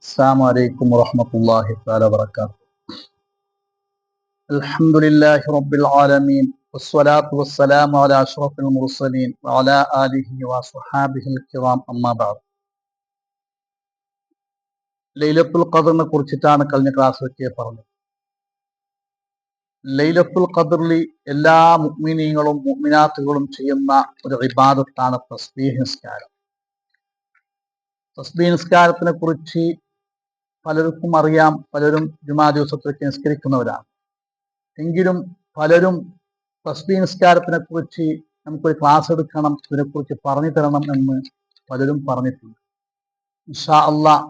السلام عليكم ورحمة الله تعالى وبركاته. الحمد لله رب العالمين والصلاة والسلام على أشرف المرسلين وعلى آله وصحابه الكرام أما بعد. ലൈലത്തുൽ ഖദറിനെ കുറിച്ചിട്ടാണ് കഴിഞ്ഞ ക്ലാസ്സിലൊക്കെ പറഞ്ഞത്. ലൈലത്തുൽ ഖദറിൽ എല്ലാ മുഅ്മിനീങ്ങളും മുഅ്മിനാത്തുകളും ചെയ്യുന്ന ഒരു ഇബാദത്താണ് തസ്ബീഹ് നിസ്കാരം. തസ്ബീഹ് നിസ്കാരത്തിനെ കുറിച്ച് പലർക്കും അറിയാം, പലരും ജുമാ ദിവസത്തിലേക്ക് നിസ്കരിക്കുന്നവരാണ്. എങ്കിലും പലരും തസ്ബീഹ് നിസ്കാരത്തിനെ കുറിച്ച് നമുക്കൊരു ക്ലാസ് എടുക്കണം, ഇതിനെക്കുറിച്ച് പറഞ്ഞു തരണം എന്ന് പലരും പറഞ്ഞിട്ടുണ്ട്. ഇൻഷാ അല്ലാഹ്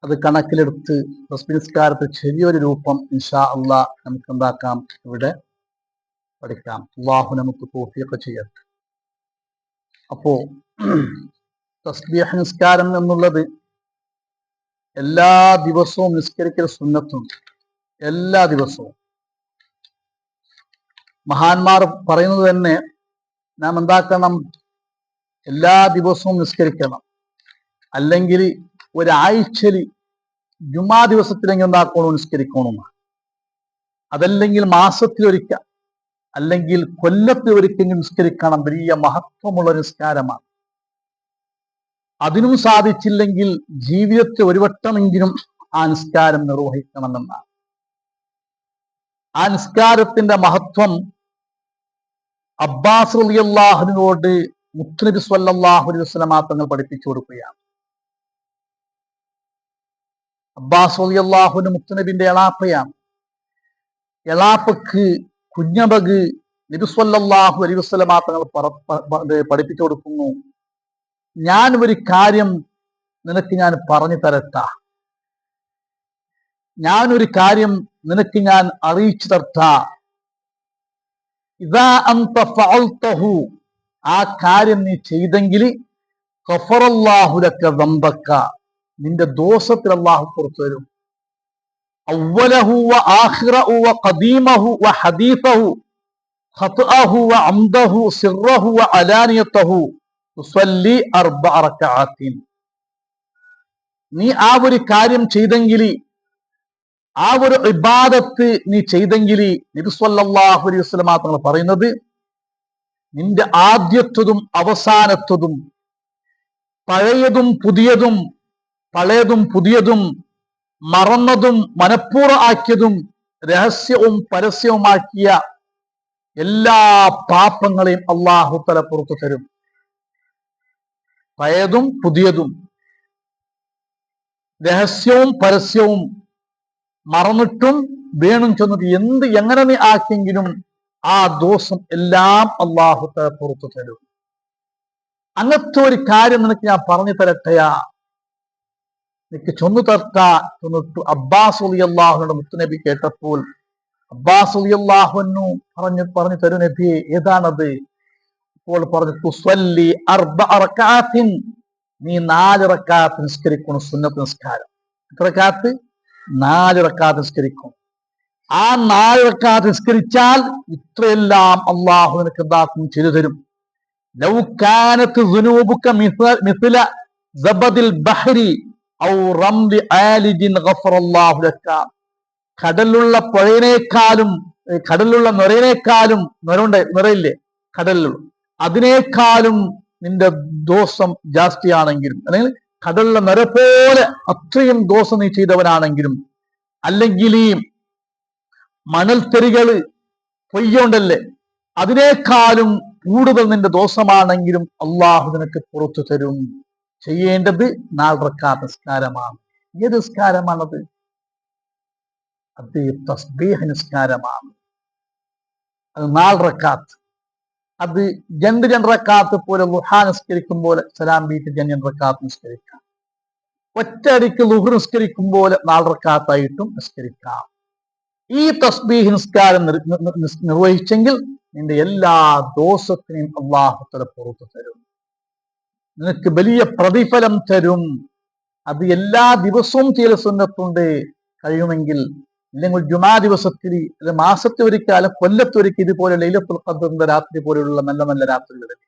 അത് കണക്കിലെടുത്ത് തസ്ബീഹ് നിസ്കാരത്തെ ചെറിയൊരു രൂപം ഇൻഷാ അല്ലാഹ് നമുക്ക് എന്താക്കാം, ഇവിടെ പഠിക്കാം. അല്ലാഹു നമുക്ക് തൗഫീഖ് ചെയ്യട്ടെ. അപ്പോ തസ്ബീഹ് നിസ്കാരം എന്നുള്ളത് എല്ലാ ദിവസവും നിസ്കരിക്കൽ സുന്നത്തുണ്ട്. എല്ലാ ദിവസവും മഹാന്മാർ പറയുന്നത് തന്നെ നാം എന്താക്കണം, എല്ലാ ദിവസവും നിസ്കരിക്കണം. അല്ലെങ്കിൽ ഒരാഴ്ചയിൽ ജുമാ ദിവസത്തിലെങ്കിൽ എന്താക്കണം, നിസ്കരിക്കണം. അതല്ലെങ്കിൽ മാസത്തിലൊരിക്കൽ, അല്ലെങ്കിൽ കൊല്ലത്തിലൊരിക്കലും നിസ്കരിക്കണം. വലിയ മഹത്വമുള്ള നിസ്കാരമാണ്. അതിനും സാധിച്ചില്ലെങ്കിൽ ജീവിതത്തിൽ ഒരു വട്ടമെങ്കിലും ആ നിസ്കാരം നിർവഹിക്കണമെന്നാണ്. ആ നിസ്കാരത്തിന്റെ മഹത്വം അബ്ബാസ് റളിയല്ലാഹുവിനോട് മുത്തുനബി സ്വല്ലല്ലാഹു അലൈഹി വസല്ലം തങ്ങൾ പഠിപ്പിച്ചു കൊടുക്കുകയാണ്. അബ്ബാസ് റളിയല്ലാഹുവിന് മുത്തുനബിന്റെ എളാപ്പയാണ്. എളാപ്പക്ക് കുഞ്ഞബഗ് നബി സ്വല്ലല്ലാഹു അലൈഹി വസല്ലം തങ്ങൾ പഠിപ്പിച്ചു കൊടുക്കുന്നു, ഞാൻ ഒരു കാര്യം നിനക്ക് ഞാൻ പറഞ്ഞു തരട്ടാ, ഞാനൊരു കാര്യം നിനക്ക് ഞാൻ അറിയിച്ചു തരട്ടാ. ഇദാ അൻത ഫഅൽതഹു, ആ കാര്യം നീ ചെയ്തെങ്കിൽ ഗഫറല്ലാഹു ലക ദംബക, നിന്റെ ദോഷത്തിൽ അല്ലാഹു പുറത്തു തരും. അവ്വലഹു വ ആഖിറഹു വ ഖദീമഹു വ ഹദീസഹു ഖത്അഹു വ അംദഹു സിർറഹു വ അലാനിയതഹു തുസല്ലി അർബഅ റകഅത്തിൻ. നീ ആ ഒരു കാര്യം ചെയ്തെങ്കിൽ, ആ ഒരു ഇബാദത്ത് നീ ചെയ്തെങ്കിൽ, നബി സ്വല്ലല്ലാഹു അലൈഹി വസല്ലം തങ്ങൾ പറയുന്നത്, നിന്റെ ആദ്യത്തതും അവസാനത്തതും പഴയതും പുതിയതും മറന്നതും മനഃപൂർവ്വം ആക്കിയതും രഹസ്യവും പരസ്യവുമാക്കിയ എല്ലാ പാപങ്ങളെയും അല്ലാഹു തആല പുറത്തു തരും. പഴയതും പുതിയതും രഹസ്യവും പരസ്യവും മറന്നിട്ടും വീണും ചെന്നത് എങ്ങനെ നീ ആക്കിയെങ്കിലും ആ ദോഷം എല്ലാം അല്ലാഹു തആല പുറത്തു തരും. അങ്ങനത്തെ ഒരു കാര്യം നിനക്ക് ഞാൻ പറഞ്ഞു തരട്ടെയാ, നിനക്ക് ചൊന്നു തരട്ടാ ചൊന്നിട്ടു. അബ്ബാസ് റളിയല്ലാഹുവിന്റെ മുത്തുനബി കേട്ടപ്പോൾ അബ്ബാസ് റളിയല്ലാഹു പറഞ്ഞു തരൂ നബിയെ, ഏതാണത്? അപ്പോൾ പറഞ്ഞു, തുസല്ലി അർബഅ റകഅത്തിൻ, നീ 4 റക്അത്ത് നിസ്കരിക്കണം. സുന്നത്ത് നിസ്കാരം. എത്ര റക്അത്ത്? 4 റക്അത്ത് നിസ്കരിക്കും. ആ 4 റക്അത്ത് നിസ്കരിച്ചാൽ ഇത്രയെല്ലാം അല്ലാഹു നിനക്ക് എന്താക്കും, ചെയ്തു തരും. ലൗ കാനത് ദുനൂബുക മിസ്ല സബദിൽ ബഹരി ഔ റംലി ആലിജിൻ ഗഫറല്ലാഹു ലക, കടലുള്ള പുഴയിനേക്കാളും, കടലുള്ള നുരയിനേക്കാളും, നുരയില്ലേ കടലിലുള്ള, അതിനേക്കാളും നിന്റെ ദോഷം ജാസ്തിയാണെങ്കിലും, അല്ലെങ്കിൽ കടലുള്ള നുര പോലെ അത്രയും ദോഷം നീ ചെയ്തവനാണെങ്കിലും, അല്ലെങ്കിൽ ഈ മണൽത്തെരികള് പൊയ്യോണ്ടല്ലേ, അതിനേക്കാളും കൂടുതൽ നിന്റെ ദോഷമാണെങ്കിലും അള്ളാഹു നിനക്ക് പുറത്തു തരും. ചെയ്യേണ്ടത് 4 റക്അത്ത് നിസ്കാരമാണ്. ഏത് നിസ്കാരമാണത്? അത് തസ്ബീഹ് നിസ്കാരമാണ്. അത് 4 റക്അത്ത്. അത് 2 റക്അത്ത് പോലെ ളുഹാ നിസ്കരിക്കും പോലെ സലാം വീട്ടി 2 റക്അത്ത് നിസ്കരിക്കാം. ഒറ്റയടിക്ക് ളുഹർ നിസ്കരിക്കും പോലെ 4 റക്അത്തായിട്ടും നിസ്കരിക്കാം. ഈ തസ്ബീഹ് നിസ്കാരം നിർവഹിച്ചെങ്കിൽ നിന്റെ എല്ലാ ദോഷത്തിനെയും അല്ലാഹു തആല പുറത്തു തരും. നിനക്ക് വലിയ പ്രതിഫലം തരും. അത് എല്ലാ ദിവസവും ചെയ്യൽ സുന്നത്തുണ്ട്. കഴിയുമെങ്കിൽ, ഇല്ലെങ്കിൽ ജുമാ ദിവസത്തിൽ, മാസത്തിൽ ഒരിക്കൽ, കൊല്ലത്തൊരിക്കൽ ഇതുപോലെ ലൈലത്തുൽ ഖദ്റിന്റെ രാത്രി പോലെയുള്ള നല്ല നല്ല രാത്രികളിൽ.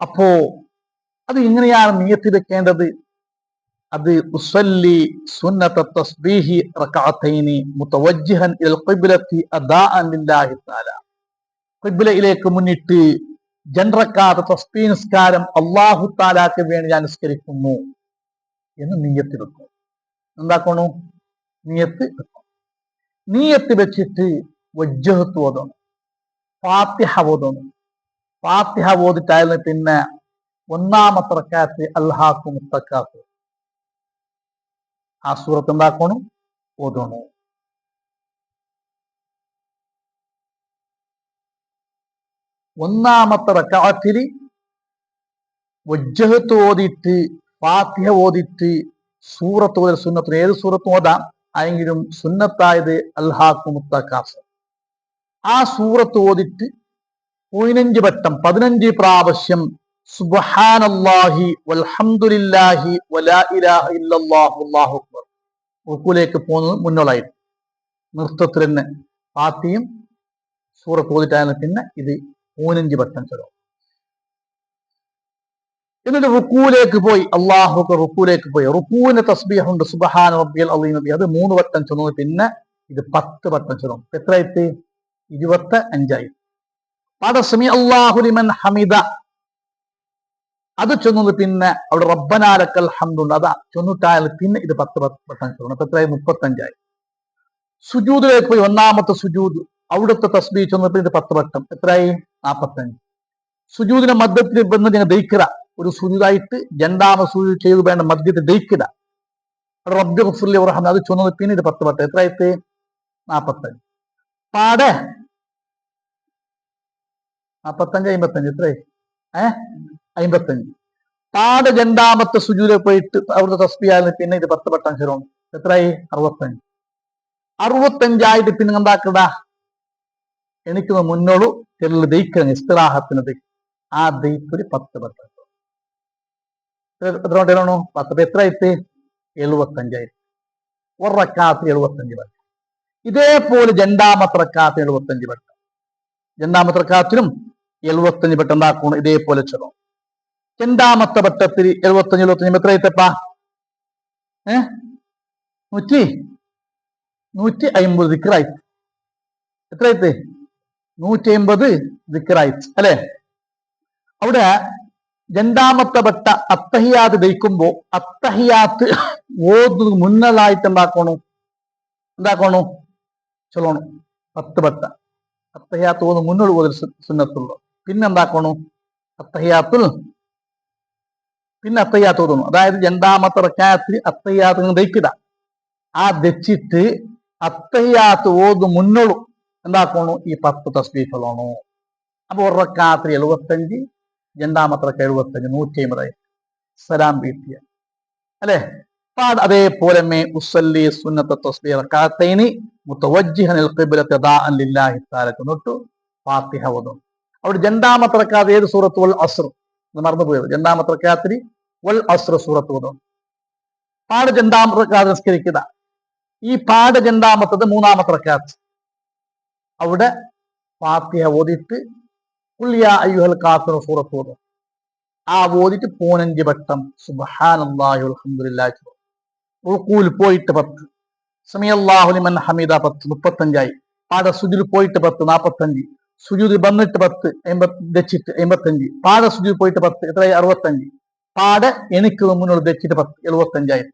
അപ്പോ അത് ഇങ്ങനെയാണ് നിയ്യത്ത് വെക്കേണ്ടത്. അത് ഉസല്ലി സുന്നത തസ്ബീഹി റകഅത്തൈനി മുതവജ്ജിഹൻ ഇലൽ ഖിബ്ലത്തി അദാഅൻ ലില്ലാഹി തആല. ഖിബ്ലയിലേക്ക് മുന്നിട്ട് ജൻറക്കാത്ത തസ്ബീഹ് നിസ്കാരം അല്ലാഹു തആലാക്ക് വേണ്ടി ഞാൻ നിസ്കരിക്കുന്നു എന്ന് നിയ്യത്ത് വെക്കും. എന്താക്കണു? നിയ്യത്ത് വെക്കും. നിയ്യത്ത് വെച്ചിട്ട് വജ്ജഹത്ത് ഓതണം, ഫാത്തിഹ ഓതണം. ഫാത്തിഹ ഓതിട്ടായിരുന്നു പിന്നെ ഒന്നാമത്തെ റക്അത്ത് അൽഹാഖു മുത്തക്കാത്ത് ആ സൂറത്ത് എന്താക്കണം? ഓതണം. ഒന്നാമത്തെ റക്അത്തിൽ വജ്ജഹത്ത് ഓതിയിട്ട് ഫാത്തിഹ ഓതിയിട്ട് സൂറത്ത് ഓതൽ സുന്നത്തിന്. ഏത് സൂറത്തും ഓതാം, ആയെങ്കിലും സുന്നത്തായത് അൽഹാഖു മുത്തക്കാത്ത്. ആ സൂറത്ത് ഓതിട്ട് 15 വട്ടം 15 പ്രാവശ്യം സുബ്ഹാനല്ലാഹി വൽഹംദുലില്ലാഹി വലാ ഇലാഹ ഇല്ലല്ലാഹു അല്ലാഹു അക്ബർ റുക്കൂലേക്ക് പോകുന്നത് മുന്നോളായിട്ട് നൃത്തത്തിൽ തന്നെ ഫാത്തിഹയും സൂറത്ത് ഓതിട്ടാണ് പിന്നെ ഇത് 15 വട്ടം ചൊല്ലും. എന്നിട്ട് റുക്കൂലേക്ക് പോയി അല്ലാഹു അക്ബർ റുക്കൂലേക്ക് പോയി റുക്കൂവിന്റെ തസ്ബീഹ് ഉണ്ട് സുബ്ഹാന റബ്ബിയൽ അളീം, അത് 3 വട്ടം ചൊല്ലുന്നു. പിന്നെ ഇത് 10 വട്ടം ചൊല്ലും. എത്രയായിട്ട്? 25ആയി. പാട സമി അല്ലാഹു ലിമൻ ഹമിദ അത് ചൊന്നത്. പിന്നെ അവിടെ റബ്ബനാ ലക്കൽ ഹംദുണ്ട്, അതാ ചൊന്നിട്ടായാലും പിന്നെ ഇത് 10 വട്ടം ചൊല്ലണം. അപ്പൊ എത്രയായി? 35ആയി. സുജൂദിലേക്ക് പോയി ഒന്നാമത്തെ സുജൂദ്, അവിടുത്തെ തസ്ബീഹ് ചൊന്നപ്പോൾ ഇത് 10 വട്ടം. എത്രയായി? 45. സുജൂദിന്റെ മധ്യത്തിൽ വന്ന് ഞങ്ങൾ ദയിക്കുക, ഒരു സുജൂദായിട്ട് രണ്ടാമത് സുജൂദ് ചെയ്തു വേണ്ട മധ്യത്തിൽ ദയിക്കുക. റബ്ബി ഗഫ്റിലി വർഹംനി അത് ചൊന്നത്. പിന്നെ ഇത് 10 വട്ടം. എത്രയായിട്ട്? 45. പാടെ 45 55 എത്രയായി? 55. പാടെ രണ്ടാമത്തെ സുജൂദിൽ പോയിട്ട് അവിടുത്തെ തസ്ബീഹ് പിന്നെ ഇത് 10 വട്ടം ചൊല്ലണം. എത്രയായി? 65. 65ആയിട്ട് പിന്നെ എന്താക്കട? എനിക്കൊന്ന് മുന്നോളൂ ചെല്ലു ദയിക്കണം ഇസ്തിറാഹത്തിന് ആ ദയിപ്പൊരു 10 വട്ടം. എത്ര വട്ടമാണോ? 10. എത്രയായിട്ട്? 75ആയിട്ട്. ഒരു റക്അത്ത് 75 വട്ടം. ഇതേപോലെ രണ്ടാമത്തെ റക്അത്ത് 75 വട്ടം. രണ്ടാമത്തെ റക്അത്തിലും 75 വട്ടം എന്താക്കണം? ഇതേപോലെ ചൊല്ലും. രണ്ടാമത്തെ വട്ടത്തിൽ 75 75 എത്രയായിട്ടപ്പാ? 150 ദിക്റായി. എത്രയായിട്ട്? 150 ദിക്റായി അല്ലെ? അവിടെ രണ്ടാമത്തെ വട്ട അത്തഹിയാത്ത് ദയിക്കുമ്പോ അത്തഹിയാത്ത് ഓതുന്നത് മുന്നലായിട്ട് എന്താക്കണു ചൊല്ലണം. 10 വട്ട അത്തഹിയാത്ത് ഓതുന്നത് മുന്നോട്ട് ഓതൽ സുന്നത്തുള്ളൂ. പിന്നെ എന്താക്കണു? അത്തഹിയാത്തുൽ പിന്നെ അത്തഹിയാത്ത് ഓതുന്നു. അതായത് രണ്ടാമത്തെ റക്അത്തിൽ അത്തഹിയാത്ത് ദയിക്കുക. ആ ദച്ചിട്ട് അത്തഹിയാത്ത് ഓതു മുന്നോളൂ എന്താക്കണു? ഈ 10 തസ്ബീഹ് ചൊല്ലണു. അപ്പൊ ഒരു റക്അത്തിൽ 75, രണ്ടാമത്തെ റക്അത്ത് 75, 150 സലാം വീട്ടിയ അല്ലെ? അതേപോലെ ഉസല്ലി സുന്നത തസ്ബീഹ് റക്അത്തൈനി മുതവജ്ജിഹൻ ഇലൽ ഖിബ്ലത്തി അദാഅൻ ലില്ലാഹി തആല തൊട്ട് ഫാത്തിഹ ഓതും. അവിടെ രണ്ടാമത്തെ റക്അത്ത് ഏത് സൂറത്ത്? വൽ അസ്ർ. മറന്നുപോയത്. രണ്ടാമത്തെ റക്അത്തിൽ വൽ അസ്ർ സൂറത്ത് ഓതും. പാട് രണ്ടാമത്തെ റക്അത്ത് നിസ്കരിക്കുക. ഈ പാട് രണ്ടാമത്തത് മൂന്നാമത്തെ റക്അത്ത് അവിടെ ഫാത്തിഹ ഓതിട്ട് ഖുൽ യാ അയ്യുഹൽ കാഫിറൂൻ സൂറത്ത് ഓതും. ആ ഓതിട്ട് 15 വട്ടം സുബ്ഹാനല്ലാഹി വൽഹംദുലില്ലാഹി. റുകൂൽ പോയിട്ട് 10, സമിഅല്ലാഹു ലിമൻ ഹമിദ 10 35ആയി. പാട സുജൂദിൽ പോയിട്ട് 10 45, സുജൂദിൽ വന്നിട്ട് 10 ദച്ചിട്ട് 55, പാട സുജൂദിൽ പോയിട്ട് 10 എത്രയായി? 65. പാട എനിക്ക് മുന്നോട്ട് ദച്ചിട്ട് 10 75ആയി.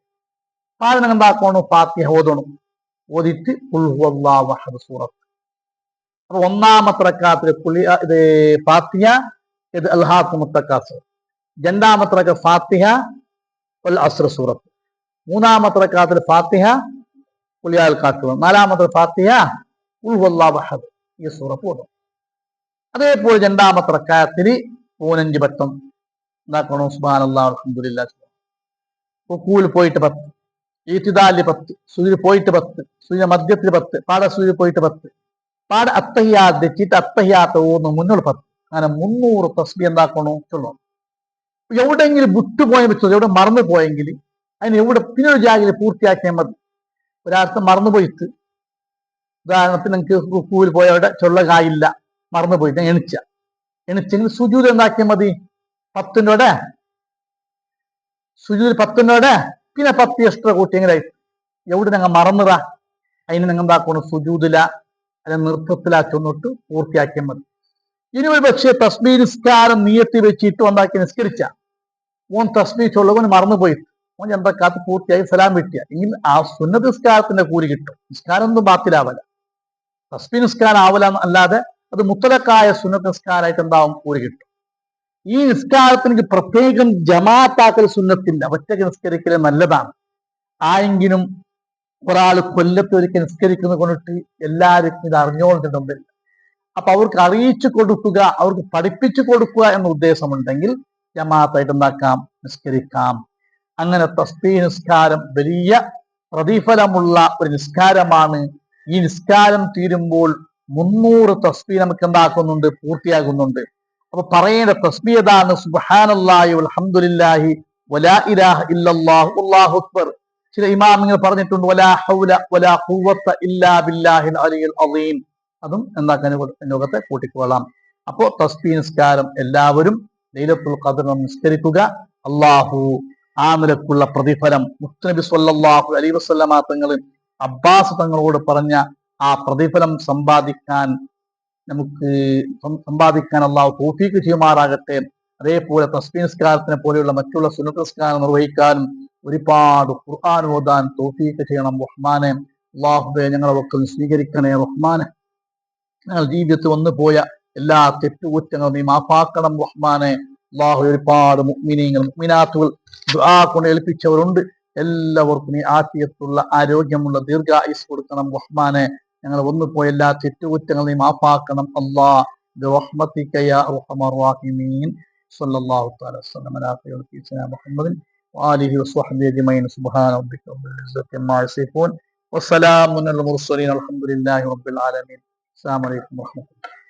പാട എന്താക്കണു? ഫാത്തിഹ ഓതണം. ഓതിട്ട് ഖുൽ ഹുവല്ലാഹു അഹദ് സൂറത്ത്. അപ്പൊ ഒന്നാമത്തെ റക്അത്തിൽ ഇത് ഫാത്തിഹ, ഇത് അൽഹാഖു മുത്തക്കാസിർ. രണ്ടാമത്തെ റക്അത്ത് ഫാത്തിഹ വൽ അസ്ർ സൂറത്ത്. മൂന്നാമത്തെ റക്അത്തിൽ ഫാത്തിഹ ഖുൽ യാ അൽ കാഫിറൂൻ. നാലാമത്തെ ഫാത്തിഹ ഖുൽ ഹുവല്ലാഹു അഹദ് ഈ സൂറത്ത് ഓതും. അതേപോലെ രണ്ടാമത്തെ റക്അത്തിൽ 15 വട്ടം എന്താക്കണം? സുബ്ഹാനല്ലാഹി വൽഹംദുലില്ലാഹി. റുകൂൽ പോയിട്ട് 10, ഈതിദാലിൽ 10, സുജൂദിൽ പോയിട്ട് 10, സുജൂദിന്റെ മധ്യത്തിൽ 10, പാട സുജൂദിൽ പോയിട്ട് 10, പാട അത്തഹിയാത്ത് ദച്ചിട്ട് അത്തഹിയാത്ത് ഓതുന്നു മുന്നോട്ട് 10. അങ്ങനെ 300 തസ്ബീഹ് എന്താക്കണോ? ചൊല്ലണം. എവിടെയെങ്കിലും വിട്ടുപോയ വെച്ചത്, എവിടെ മറന്നു പോയെങ്കിൽ അതിന് എവിടെ പിന്നെ ഒരു ജാഗയിൽ പൂർത്തിയാക്കിയാൽ മതി. ഒരാൾക്ക് മറന്നുപോയിട്ട്, ഉദാഹരണത്തിന് നിങ്ങൾക്ക് റുക്കൂവിൽ പോയവിടെ ചൊല്ലകായില്ല, മറന്നുപോയിട്ട് എണിച്ചെങ്കിൽ സുജൂദ് എന്താക്കിയാൽ മതി? 10-നോടെ സുജൂദ് 10-നോടെ പിന്നെ 10 എക്സ്ട്രാ കൂട്ടി എങ്ങനെ എവിടെ ഞങ്ങൾ മറന്നതാ, അതിന് ഞങ്ങൾ എന്താക്കണം, സുജൂദില അല്ലെ നൃത്തത്തിലാ ചൊന്നിട്ട് പൂർത്തിയാക്കിയാൽ മതി. ഇനി ഒരു പക്ഷേ തസ്ബീഹ് നിസ്കാരം നിയത്തി വെച്ചിട്ട് ഉണ്ടാക്കി നിസ്കരിച്ച ഓൻ തസ്ബീഹ് ചൊല്ലുവൻ മറന്നുപോയി, ഓൻ എന്താക്കാത്ത പൂർത്തിയായി സലാം വെട്ടിയ എങ്കിൽ ആ സുന്നത്ത് നിസ്കാരത്തിന്റെ കൂലി കിട്ടും. നിസ്കാരം ഒന്നും ബാത്തിലാവല, തസ്ബീഹ് നിസ്കാരം ആവല അല്ലാതെ അത് മുത്തലക്കായ സുന്നത്ത് നിസ്കാരമായിട്ട് എന്താവും, കൂലി കിട്ടും. ഈ നിസ്കാരത്തിന് പ്രത്യേകം ജമാഅത്താക്കൽ സുന്നത്തില്ല, ഒറ്റയ്ക്ക് നിസ്കരിക്കൽ നല്ലതാണ്. ആയെങ്കിലും ഒരാൾ കൊല്ലത്ത് ഒരിക്കൽ നിസ്കരിക്കുന്നത് കൊണ്ടിട്ട് എല്ലാവർക്കും ഇത് അറിഞ്ഞോളുന്നുണ്ടെങ്കിൽ അപ്പൊ അവർക്ക് അറിയിച്ചു കൊടുക്കുക, അവർക്ക് പഠിപ്പിച്ചു കൊടുക്കുക എന്ന ഉദ്ദേശമുണ്ടെങ്കിൽ ജമാഅത്തായിട്ട് എന്താക്കാം, നിസ്കരിക്കാം. അങ്ങനെ തസ്ബീഹ് നിസ്കാരം വലിയ പ്രതിഫലമുള്ള ഒരു നിസ്കാരമാണ്. ഈ നിസ്കാരം തീരുമ്പോൾ 300 തസ്ബീഹ് നമുക്ക് എന്താക്കുന്നുണ്ട്, പൂർത്തിയാകുന്നുണ്ട്. അപ്പൊ പറയേണ്ട തസ്ബീഹ് ഏതാണ്? സുബ്ഹാനല്ലാഹി വൽഹംദുലില്ലാഹി വലാ ഇലാഹ ഇല്ലല്ലാഹു വല്ലാഹു അക്ബർ. ചില ഇമാമിങ്ങൾ പറഞ്ഞിട്ടുണ്ട് വലാ ഹൗല വലാ ഖുവത ഇല്ലാ ബില്ലാഹിൽ അലിയിൽ അളീം. അതും എന്താക്കാൻ ലോകത്തെ കൂട്ടിക്കൊള്ളാം. അപ്പോ തസ്ബീഹ് നിസ്കാരം എല്ലാവരും ലൈലത്തുൽ ഖദ്ർ നിസ്കരിക്കുക. അള്ളാഹു ആ നിലക്കുള്ള പ്രതിഫലം മുസ്തനബി സ്വല്ലല്ലാഹു അലൈഹി വസല്ലമ തങ്ങൾ അബ്ബാസ് തങ്ങളോട് പറഞ്ഞ ആ പ്രതിഫലം സമ്പാദിക്കാൻ അള്ളാഹു തൗഫീഖ് ചെയ്യുമാറാകട്ടെ. അതേപോലെ തസ്ബീഹ് നിസ്കാരത്തിനെ പോലെയുള്ള മറ്റുള്ള സുന്നത്ത് നിസ്കാരം നിർവഹിക്കാനും ഒരുപാട് ഖുർആൻ ഓതാൻ തൗഫീഖ് ചെയ്യണം റഹ്മാനെ. അല്ലാഹുവേ ഞങ്ങളെ വക്കൽ സ്വീകരിക്കണേ റഹ്മാനെ. ഞങ്ങൾ ജീവിതത്തിൽ വന്നു പോയ എല്ലാ തെറ്റുകുറ്റങ്ങളും നീ മാഫാക്കണം റഹ്മാനെ. അല്ലാഹു ഒരുപാട് മുഅ്മിനീങ്ങൾ മുഅ്മിനാത്തുകൾ ദുആ കൊണ്ട് ഏൽപ്പിച്ചവരുണ്ട്. എല്ലാവർക്കും നീ ആഫിയത്തുള്ള ആരോഗ്യമുള്ള ദീർഘായുസ് കൊടുക്കണം റഹ്മാനെ. ഞങ്ങൾ വന്നു പോയ എല്ലാ തെറ്റുകുറ്റങ്ങളും നീ മാഫാക്കണം അല്ലാഹ് ബിറഹ്മതിക യാ അർഹമർ റഹീമീൻ. സ്വല്ലല്ലാഹു തആല വസല്ലമ അലാ സയ്യിദിനാ മുഹമ്മദിൻ വആലിഹി വസ്വഹ്ബിഹി അജ്മഈൻ. സുബ്ഹാന റബ്ബിക റബ്ബിൽ ഇസ്സത്തി അമ്മാ യസിഫൂൻ വസ്സലാമുൻ അലൽ മുർസലീൻ അൽഹംദുലില്ലാഹി റബ്ബിൽ ആലമീൻ. അസ്സലാമു അലൈക്കും വറഹ്മത്തുള്ളാഹി.